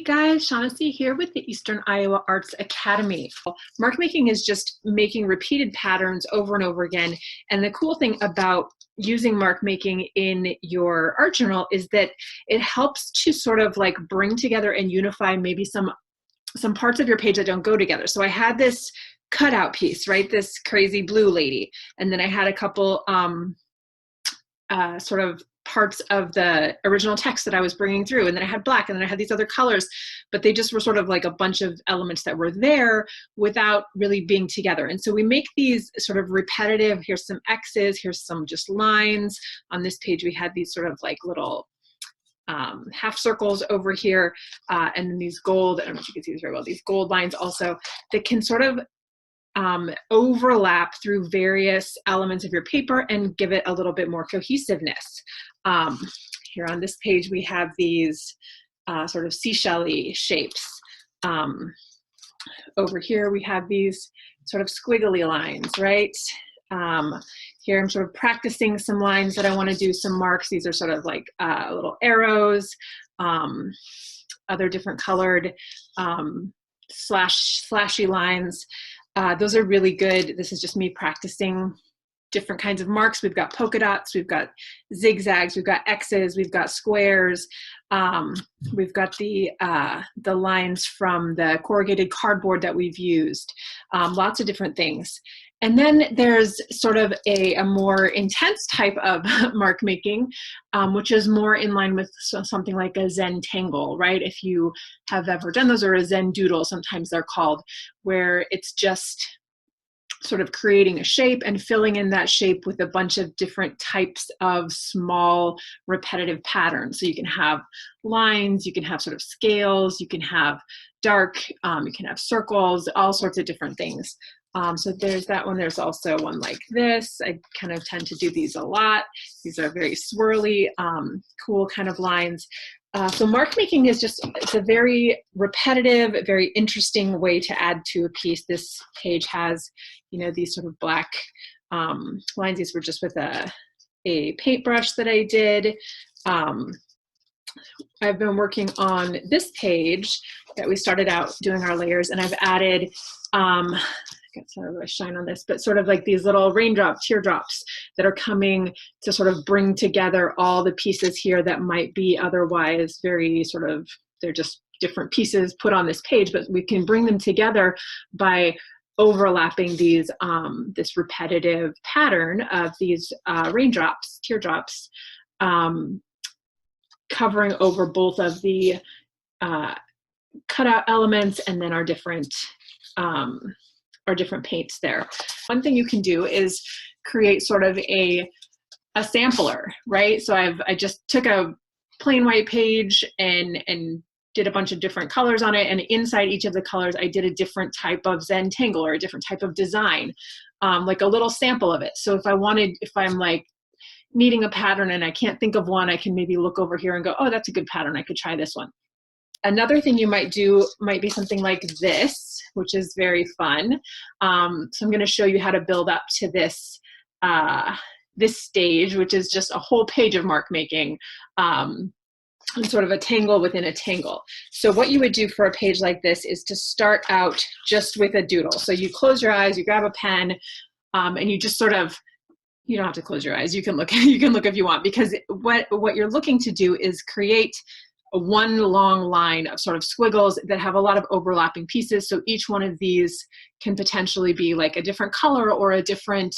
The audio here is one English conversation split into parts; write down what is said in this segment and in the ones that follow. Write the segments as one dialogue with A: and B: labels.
A: guys, Shawnacy here with the Eastern Iowa Arts Academy. Markmaking is just making repeated patterns over and over again. And the cool thing about using markmaking in your art journal is that it helps to sort of like bring together and unify maybe some parts of your page that don't go together. So I had this cutout piece, right? This crazy blue lady. And then I had a couple sort of parts of the original text that I was bringing through, and then I had black, and then I had these other colors, but they just were sort of like a bunch of elements that were there without really being together. And so we make these sort of repetitive, here's some X's, here's some just lines. On this page we had these sort of like little half circles over here, and then these gold, I don't know if you can see this very well, these gold lines also that can sort of overlap through various elements of your paper and give it a little bit more cohesiveness. Here on this page we have these sort of seashell-y shapes. Over here we have these sort of squiggly lines, right? Here I'm sort of practicing some lines that I want to do some marks. These are sort of like little arrows, other different colored slashy lines. Those are really good. This is just me practicing different kinds of marks. We've got polka dots, we've got zigzags, we've got X's, we've got squares. We've got the lines from the corrugated cardboard that we've used. Lots of different things. And then there's sort of a more intense type of mark making, which is more in line with something like a Zen tangle, right? If you have ever done those, or a Zen doodle, sometimes they're called, where it's just sort of creating a shape and filling in that shape with a bunch of different types of small repetitive patterns. So you can have lines, you can have sort of scales, you can have dark, you can have circles, all sorts of different things. So there's that one. There's also one like this. I kind of tend to do these a lot. These are very swirly, cool kind of lines. So mark making is just, it's a very repetitive, very interesting way to add to a piece. This page has, you know, these sort of black lines. These were just with a paintbrush that I did. I've been working on this page that we started out doing our layers, and I've added, get sort of a shine on this, but sort of like these little raindrops, teardrops that are coming to sort of bring together all the pieces here that might be otherwise very sort of, they're just different pieces put on this page, but we can bring them together by overlapping these, this repetitive pattern of these raindrops, teardrops, covering over both of the cutout elements and then our different paints there. One thing you can do is create sort of a sampler, right? So I just took a plain white page and did a bunch of different colors on it, and inside each of the colors I did a different type of Zen tangle or a different type of design, like a little sample of it. So if I'm like needing a pattern and I can't think of one, I can maybe look over here and go, oh, that's a good pattern, I could try this one. Another thing you might do might be something like this, which is very fun. So I'm going to show you how to build up to this, this stage, which is just a whole page of mark making, and sort of a tangle within a tangle. So what you would do for a page like this is to start out just with a doodle. So you close your eyes, you grab a pen, and you just sort of, you don't have to close your eyes. You can look if you want, because what you're looking to do is create one long line of sort of squiggles that have a lot of overlapping pieces. So each one of these can potentially be like a different color or a different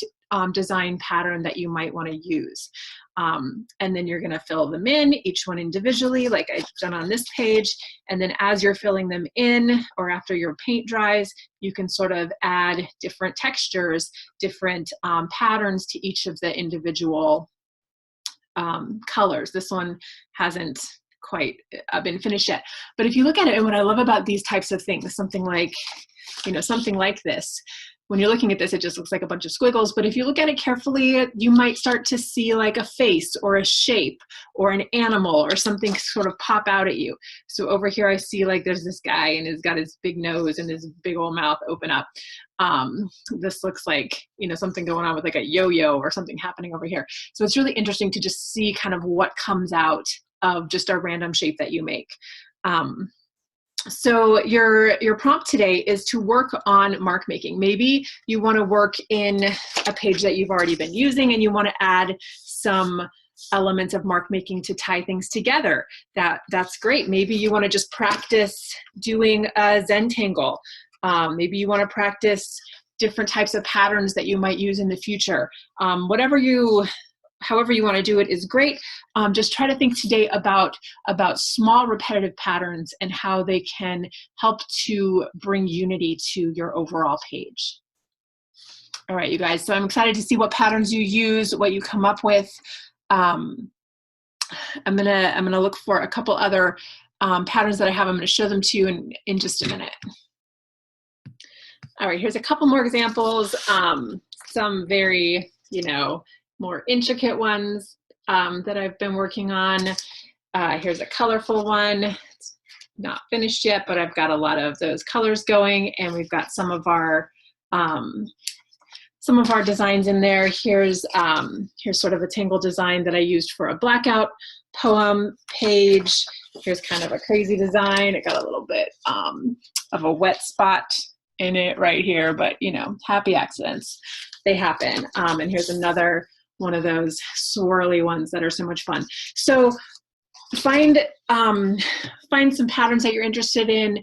A: design pattern that you might want to use. And then you're going to fill them in, each one individually, like I've done on this page. And then as you're filling them in, or after your paint dries, you can sort of add different textures, different patterns to each of the individual colors. This one hasn't quite been finished yet. But if you look at it, and what I love about these types of things, something like, you know, something like this, when you're looking at this, it just looks like a bunch of squiggles. But if you look at it carefully, you might start to see like a face or a shape or an animal or something sort of pop out at you. So over here, I see like there's this guy and he's got his big nose and his big old mouth open up. This looks like, you know, something going on with like a yo-yo or something happening over here. So it's really interesting to just see kind of what comes out of just a random shape that you make. So your prompt today is to work on mark making. Maybe you want to work in a page that you've already been using and you want to add some elements of mark making to tie things together. That's great. Maybe you want to just practice doing a Zentangle. Maybe you want to practice different types of patterns that you might use in the future. However you want to do it is great. Just try to think today about small repetitive patterns and how they can help to bring unity to your overall page. All right, you guys, so I'm excited to see what patterns you use, what you come up with. I'm gonna look for a couple other patterns that I have. I'm gonna show them to you in just a minute. All right, here's a couple more examples. Some very, more intricate ones that I've been working on. Here's a colorful one. It's not finished yet, but I've got a lot of those colors going, and we've got some of our designs in there. Here's sort of a tangle design that I used for a blackout poem page. Here's kind of a crazy design. It got a little bit of a wet spot in it right here, but happy accidents, they happen. And here's another one of those swirly ones that are so much fun. So find some patterns that you're interested in,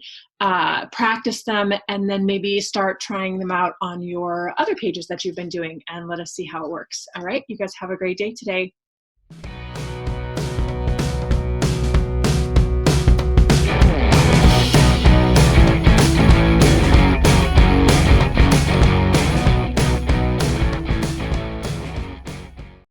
A: practice them, and then maybe start trying them out on your other pages that you've been doing, and let us see how it works. All right, you guys have a great day today.